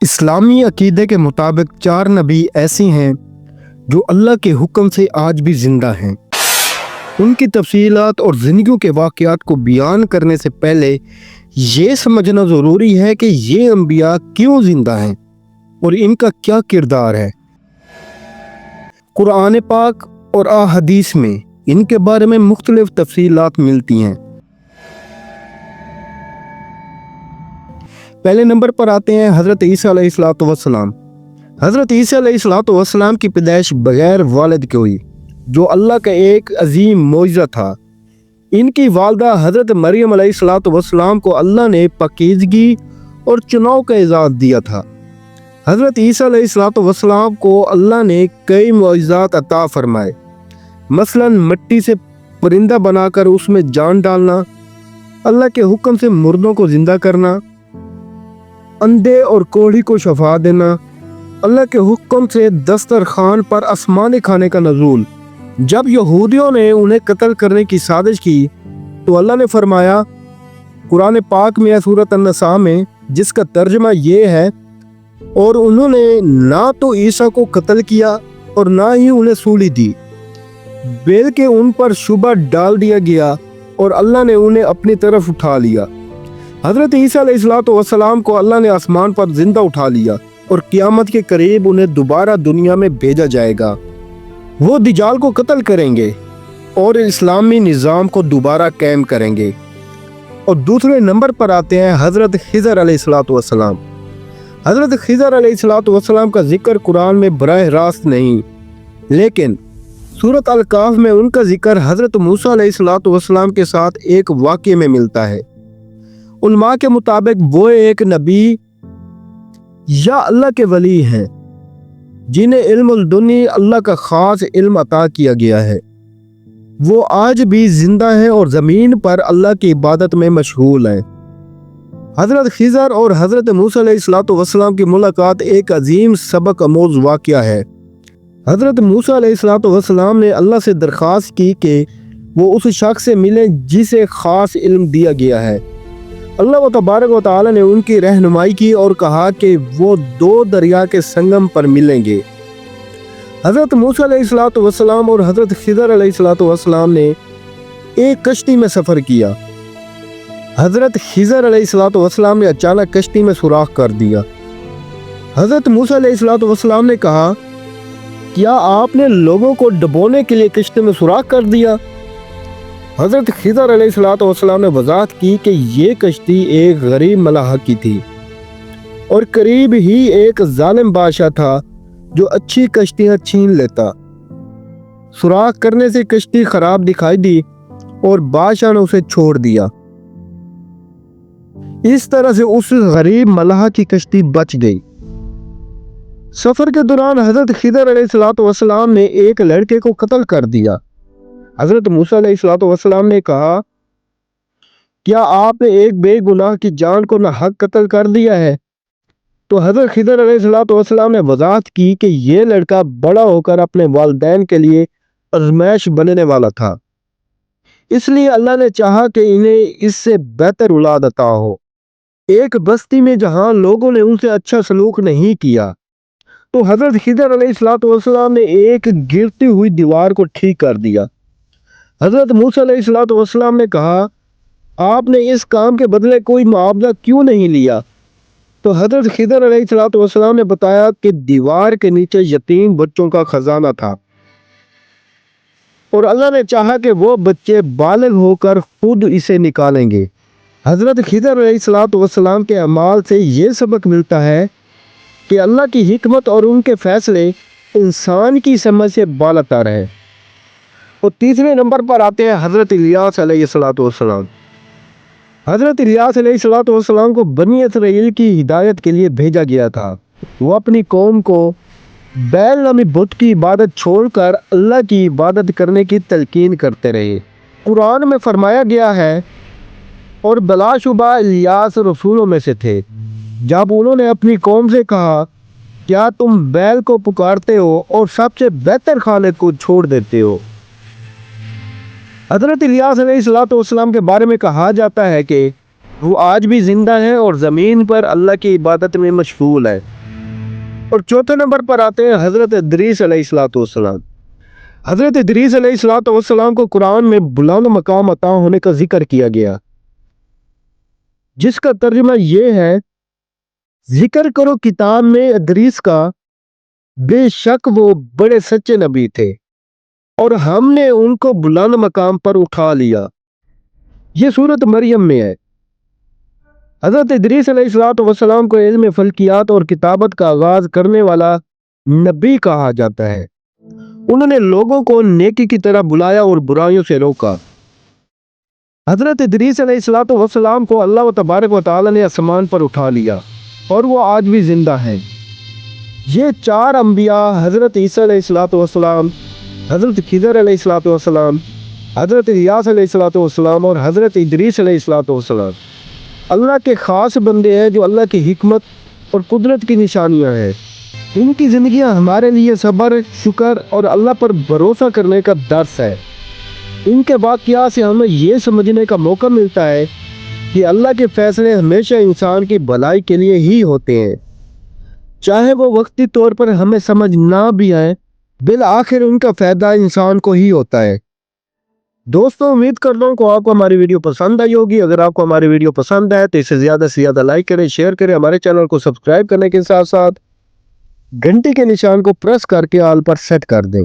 اسلامی عقیدے کے مطابق 4 نبی ایسی ہیں جو اللہ کے حکم سے آج بھی زندہ ہیں۔ ان کی تفصیلات اور زندگیوں کے واقعات کو بیان کرنے سے پہلے یہ سمجھنا ضروری ہے کہ یہ انبیاء کیوں زندہ ہیں اور ان کا کیا کردار ہے۔ قرآن پاک اور احادیث میں ان کے بارے میں مختلف تفصیلات ملتی ہیں۔ پہلے نمبر پر آتے ہیں حضرت عیسیٰ علیہ السلام۔ حضرت عیسیٰ علیہ السلام کی پیدائش بغیر والد کی ہوئی، جو اللہ کا ایک عظیم معجزہ تھا۔ ان کی والدہ حضرت مریم علیہ السلام کو اللہ نے پاکیزگی اور چناؤ کا اعزاز دیا تھا۔ حضرت عیسیٰ علیہ السلام کو اللہ نے کئی معجزات عطا فرمائے، مثلا مٹی سے پرندہ بنا کر اس میں جان ڈالنا، اللہ کے حکم سے مردوں کو زندہ کرنا، اندھے اور کوڑھی کو شفا دینا، اللہ کے حکم سے دسترخوان پر آسمانی کھانے کا نزول۔ جب یہودیوں نے انہیں قتل کرنے کی سازش کی تو اللہ نے فرمایا قرآن پاک میں سورۃ النساء میں، جس کا ترجمہ یہ ہے، اور انہوں نے نہ تو عیسیٰ کو قتل کیا اور نہ ہی انہیں سولی دی، بلکہ ان پر شبہ ڈال دیا گیا اور اللہ نے انہیں اپنی طرف اٹھا لیا۔ حضرت عیسیٰ علیہ السلام کو اللہ نے آسمان پر زندہ اٹھا لیا اور قیامت کے قریب انہیں دوبارہ دنیا میں بھیجا جائے گا۔ وہ دجال کو قتل کریں گے اور اسلامی نظام کو دوبارہ قائم کریں گے۔ اور دوسرے نمبر پر آتے ہیں حضرت خضر علیہ السلام۔ حضرت خضر علیہ السلام کا ذکر قرآن میں براہ راست نہیں، لیکن سورۃ الکہف میں ان کا ذکر حضرت موسیٰ علیہ السلام کے ساتھ ایک واقعے میں ملتا ہے۔ علماء کے مطابق وہ ایک نبی یا اللہ کے ولی ہیں جنہیں علم الدنی اللہ کا خاص علم عطا کیا گیا ہے۔ وہ آج بھی زندہ ہیں اور زمین پر اللہ کی عبادت میں مشغول ہیں۔ حضرت خضر اور حضرت موسیٰ علیہ السلام کی ملاقات ایک عظیم سبق آموز واقعہ ہے۔ حضرت موسیٰ علیہ السلام نے اللہ سے درخواست کی کہ وہ اس شخص سے ملیں جسے خاص علم دیا گیا ہے۔ اللہ تبارک و تعالی نے ان کی رہنمائی کی اور کہا کہ وہ 2 دریا کے سنگم پر ملیں گے۔ حضرت موسیٰ علیہ السلام اور حضرت خضر علیہ السلام نے ایک کشتی میں سفر کیا۔ حضرت خضر علیہ السلام نے اچانک کشتی میں سوراخ کر دیا۔ حضرت موسیٰ علیہ السلام نے کہا، کیا آپ نے لوگوں کو ڈبونے کے لیے کشتی میں سوراخ کر دیا؟ حضرت خضر علیہ السلام نے وضاحت کی کہ یہ کشتی ایک غریب ملاح کی تھی اور قریب ہی ایک ظالم بادشاہ تھا جو اچھی کشتیاں چھین لیتا۔ سوراخ کرنے سے کشتی خراب دکھائی دی اور بادشاہ نے اسے چھوڑ دیا۔ اس طرح سے اس غریب ملاح کی کشتی بچ گئی۔ سفر کے دوران حضرت خضر علیہ السلام نے ایک لڑکے کو قتل کر دیا۔ حضرت موسیٰ علیہ السلام نے کہا، کیا آپ نے ایک بے گناہ کی جان کو ناحق قتل کر دیا ہے؟ تو حضرت خضر علیہ السلام نے وضاحت کی کہ یہ لڑکا بڑا ہو کر اپنے والدین کے لیے آزمائش بننے والا تھا، اس لیے اللہ نے چاہا کہ انہیں اس سے بہتر اولاد عطا ہو۔ ایک بستی میں جہاں لوگوں نے ان سے اچھا سلوک نہیں کیا تو حضرت خضر علیہ السلام نے ایک گرتی ہوئی دیوار کو ٹھیک کر دیا۔ حضرت موسیٰ علیہ السلام نے کہا، آپ نے اس کام کے بدلے کوئی معاوضہ کیوں نہیں لیا؟ تو حضرت خضر علیہ السلام نے بتایا کہ دیوار کے نیچے یتیم بچوں کا خزانہ تھا اور اللہ نے چاہا کہ وہ بچے بالغ ہو کر خود اسے نکالیں گے۔ حضرت خضر علیہ السلام کے اعمال سے یہ سبق ملتا ہے کہ اللہ کی حکمت اور ان کے فیصلے انسان کی سمجھ سے بالاتر ہیں۔ اور تیسرے نمبر پر آتے ہیں حضرت الیاس علیہ السلام۔ حضرت الیاس علیہ السلام کو بنی اسرائیل کی ہدایت کے لیے بھیجا گیا تھا۔ وہ اپنی قوم کو بیل نامی بت کی عبادت چھوڑ کر اللہ کی عبادت کرنے کی تلقین کرتے رہے۔ قرآن میں فرمایا گیا ہے، اور بلا شبہ الیاس رسولوں میں سے تھے۔ جب انہوں نے اپنی قوم سے کہا، کیا تم بیل کو پکارتے ہو اور سب سے بہتر خالق کو چھوڑ دیتے ہو؟ حضرت الیاس علیہ السلام کے بارے میں کہا جاتا ہے کہ وہ آج بھی زندہ ہیں اور زمین پر اللہ کی عبادت میں مشغول ہے۔ اور چوتھے نمبر پر آتے ہیں حضرت ادریس علیہ الصلوۃ والسلام۔ حضرت ادریس علیہ الصلوۃ والسلام کو قرآن میں بلند مقام عطا ہونے کا ذکر کیا گیا، جس کا ترجمہ یہ ہے، ذکر کرو کتاب میں ادریس کا، بے شک وہ بڑے سچے نبی تھے اور ہم نے ان کو بلند مقام پر اٹھا لیا۔ یہ سورۃ مریم میں ہے۔ حضرت ادریس علیہ الصلوۃ والسلام کو علم فلکیات اور کتابت کا آغاز کرنے والا نبی کہا جاتا ہے۔ انہوں نے لوگوں کو نیکی کی طرف بلایا اور برائیوں سے روکا۔ حضرت ادریس علیہ الصلوۃ والسلام کو اللہ تبارک و تعالی نے آسمان پر اٹھا لیا اور وہ آج بھی زندہ ہیں۔ یہ چار انبیاء، حضرت عیسیٰ علیہ الصلوۃ والسلام، حضرت خضر علیہ الصلوۃ والسلام، حضرت الیاس علیہ الصلوۃ والسلام اور حضرت ادریس علیہ الصلوۃ والسلام، اللہ کے خاص بندے ہیں جو اللہ کی حکمت اور قدرت کی نشانیاں ہیں۔ ان کی زندگیاں ہمارے لیے صبر، شکر اور اللہ پر بھروسہ کرنے کا درس ہے۔ ان کے واقعات سے ہمیں یہ سمجھنے کا موقع ملتا ہے کہ اللہ کے فیصلے ہمیشہ انسان کی بھلائی کے لیے ہی ہوتے ہیں، چاہے وہ وقتی طور پر ہمیں سمجھ نہ بھی آئے، بالآخر ان کا فائدہ انسان کو ہی ہوتا ہے۔ دوستوں، امید کرتا ہوں کہ آپ کو ہماری ویڈیو پسند آئی ہوگی۔ اگر آپ کو ہماری ویڈیو پسند ہے تو اسے زیادہ سے زیادہ لائک کریں، شیئر کریں، ہمارے چینل کو سبسکرائب کرنے کے ساتھ ساتھ گھنٹی کے نشان کو پریس کر کے آل پر سیٹ کر دیں۔